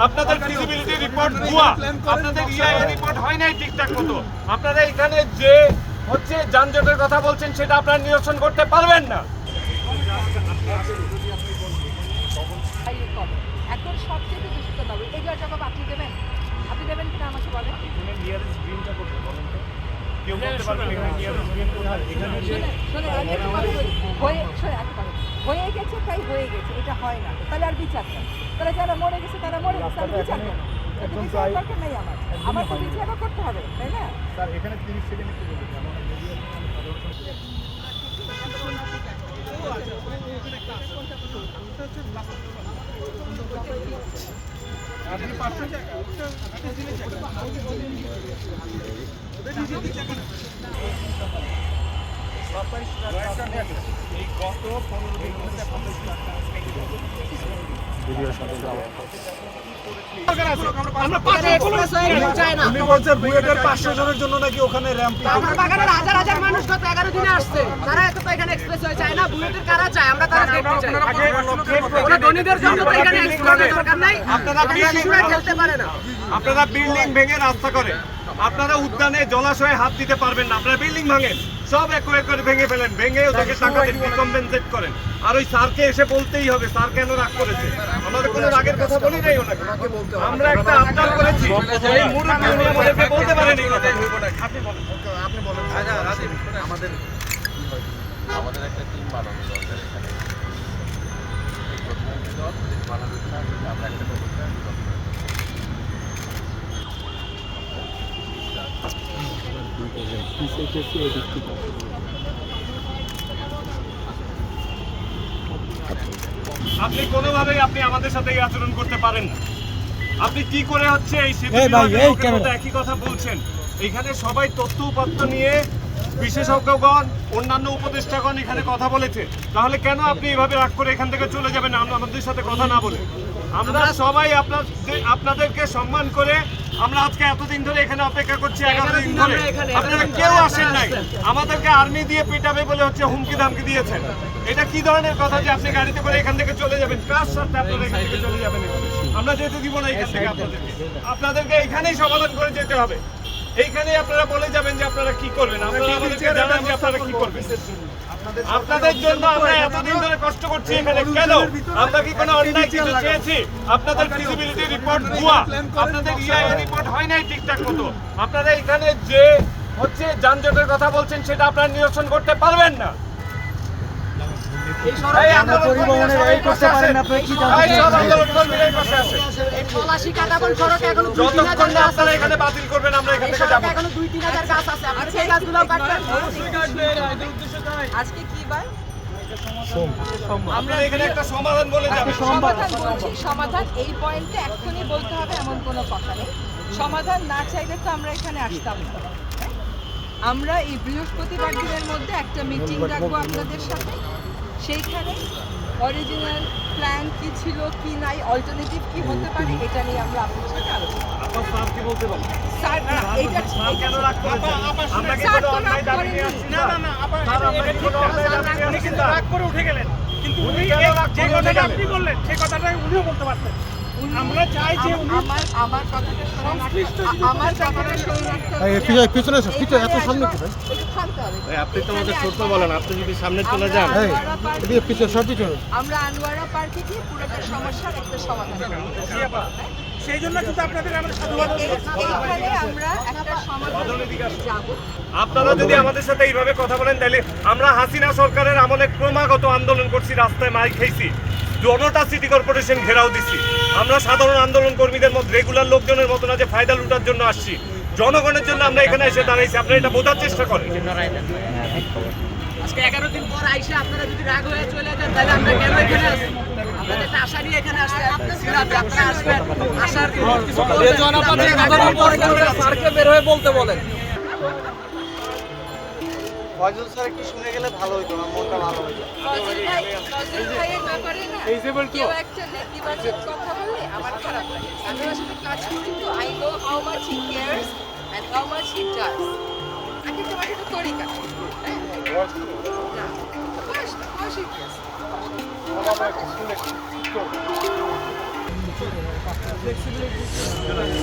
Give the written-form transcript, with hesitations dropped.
আপনাদের feasibility report ভুয়া, আপনাদের ইআইএ রিপোর্ট হয় নাই ঠিকঠাক মতো। আপনারা এখানে যে হচ্ছে যানজটের কথা বলছেন সেটা আপনারা নিরসন করতে পারবেন না। এখন সবচেয়ে দূষিত দাবি এগুলো জবাব আপনি দেবেন কিনা আমাকে বলেন। হয়ে গেছে তাই হয়ে গেছে, এটা হয় না, তাহলে আর বিচার নেই। তাহলে যারা মরে গেছে তারা মরে গেছে, তাহলে বিচার নেই, বিচার দরকার নেই। আমার তো বিচারও করতে হবে, তাই না? এখানে 30 সেকেন্ড একটু বলতে এই গত 15 দিন মধ্যে উনি বলছে বুয়েটের 500 জনের জন্য নাকি ওখানে র্যাম্প হাজার হাজার মানুষ গত 11 দিনে আসছে, তারা এত এখানে এক্সপ্রেস হয়ে চায় না। বুয়েটের কারা চায় আমরা তারা দেখতে চাই। ওরা ধনীদের জন্য তো এখানে এক্সপ্রেস দরকার নাই, আপনারা খেলতে পারে না। আপনারা বিল্ডিং ভেঙে রাস্তা করে, আপনারা উদ্যানে জলাশয়ে হাত দিতে পারবেন না। আপনারা বিল্ডিং ভাঙেন, সব এক করে ভেঙে ফেলেন, ভেঙে ওদেরকে টাকা দেন, কম্পেনসেট করেন। আর ওই স্যারকে এসে বলতেই হবে স্যার কেন রাগ করেছে। আমাদের কোনো রাগের কথা বলি নাই ওনাকে, আমরা একটা আবদার করেছি, এই মুরব্বি উনি আমাদেরকে বলতে পারেন এই কথা। আপনি বলেন। আমাদের একটা টিম বানানো দরকার এখানে আমরা একটা আপনি কোনোভাবেই আপনি আমাদের সাথে এই আচরণ করতে পারেন না। আপনি কি করে হচ্ছে এই একই কথা বলছেন। এখানে সবাই তথ্য উপাত্ত নিয়ে বিশেষজ্ঞগণ, অন্যান্য উপদেষ্টাগণ এখানে কথা বলেছে, তাহলে কেন আপনি এভাবে রাগ করে এখান থেকে চলে যাবেন আমাদের সাথে কথা না বলে? আমরা সবাই আপনাদেরকে সম্মান করে আমরা আজকে এতদিন ধরে এখানে অপেক্ষা করছি, 11 দিন ধরে আপনারা কেউ আসেন নাই। আমাদেরকে আর্মি দিয়ে পেটাবে বলে হচ্ছে হুমকি ধামকি দিয়েছেন। এটা কি ধরনের কথা যে আপনি গাড়িতে করে এখান থেকে চলে যাবেন? কার সাথে আপনারা এখান থেকে চলে যাবেন? আমরা যেতে দিব না এখান থেকে। আপনাদেরকে এখানেই সমাধান করে যেতে হবে। এইখানেই আপনারা বলে যাবেন যে আপনারা কি করবেন, আপনারা আমাদেরকে জানান যে আপনারা কি করবেন। আপনাদের জন্য আমরা এতদিন ধরে কষ্ট করছি এখানে, কেন? আমরা কি কোনো অন্যায় কিছু চেয়েছি? আপনাদের ফিজিবিলিটি রিপোর্ট ভুয়া, আপনাদের ইআইএ রিপোর্ট হয় নাই ঠিকঠাক মতো। আপনারা এখানে যে হচ্ছে যানজটের কথা বলছেন সেটা আপনারা নিরসন করতে পারবেন না। যতক্ষণ না আপনারা এখানে বাতিল করবেন আমরা এখান থেকে যাবো। আজকে কি বার? আমরা এখানে একটা সমাধান বলে যাবেন। সমাধান এই পয়েন্টে এক্ষুনি বলতে হবে এমন কোনো কথা নেই। সমাধান না চাইলে তো আমরা এখানে আসতাম না। আমরা এই বৃহস্পতিবার দিনের মধ্যে একটা মিটিং রাখবো আপনাদের সাথে। সেইখানে অরিজিনাল প্ল্যান কি ছিল, কি নাই, অল্টারনেটিভ কি হতে পারে, এটা নিয়ে আমরা আপনাদের সাথে আলোচনা করব। আপনার স্যার কি বলতে পারেন? স্যার এইটা কেন রাগ করেছেন? আমরা কি কোনো অন্যায় দাবি নিয়ে আসছি? না না না, স্যার আমরা কি কোনো অন্যায় দাবি নিয়ে আসছি? কিন্তু রাগ করে উঠে গেলেন, কিন্তু উনি যে কথাটা আপনি বললেন সেই কথাটা উনিও বলতে পারতেন। আমরা চাই যে আমার কথাটা সংশ্লিষ্ট, আমার কথাটা পিছনে এত সামনে কি ভাই? আপনি তো আমাদের ছোট বলেন, আপনি যদি সামনে চলে যান। আমরা আনোয়ারা পার্কে গিয়ে পুরোটা সমস্যার একটা সমাধান করব। সেই জন্য কিন্তু আপনাদের আমরা সাধুবাদ এইখানে আমরা একটা সমাধান যাব। আপনারা যদি আমাদের সাথে এইভাবে কথা বলেন তাহলে আমরা হাসিনা সরকারের আমলে ক্রমাগত আন্দোলন করছি, রাস্তায় মাইক খাইছি, জনতা সিটি কর্পোরেশন ঘেরাও দিচ্ছি। আমরা সাধারণ আন্দোলন কর্মীদের মধ্যে রেগুলার লোকজনের মতো না যে ফায়দা লুটার জন্য আসছি, জনগণের জন্য আমরা এখানে এসে দাঁড়াইছি। আপনারা এটা বোঝার চেষ্টা করেন। আজকে 11 দিন পর আইসা আপনারা যদি রাগ হয়ে চলে যান তাহলে আমরা কেন এখানে আসি? আপনাদের একটা আশা নিয়ে এখানে আসতে ছিলাম যে আপনারা আসবেন, আসার কিছু স্যারকে বের হয়ে বলতে বলেন। ফয়জল স্যার একটু শুনে গেলে ভালো হতো, আমার মনটা ভালো হতো। ফজল ভাইয়ের ব্যাপারে না কেউ একটা নেতিবাচক কথা বললে আমার খারাপ লাগে। আমি ওর সাথে কাজ করি তো I know how much he cares and how much he does. আগে তোমার একটা তরিকা না বয়স ফ্লেক্সিবিলিটি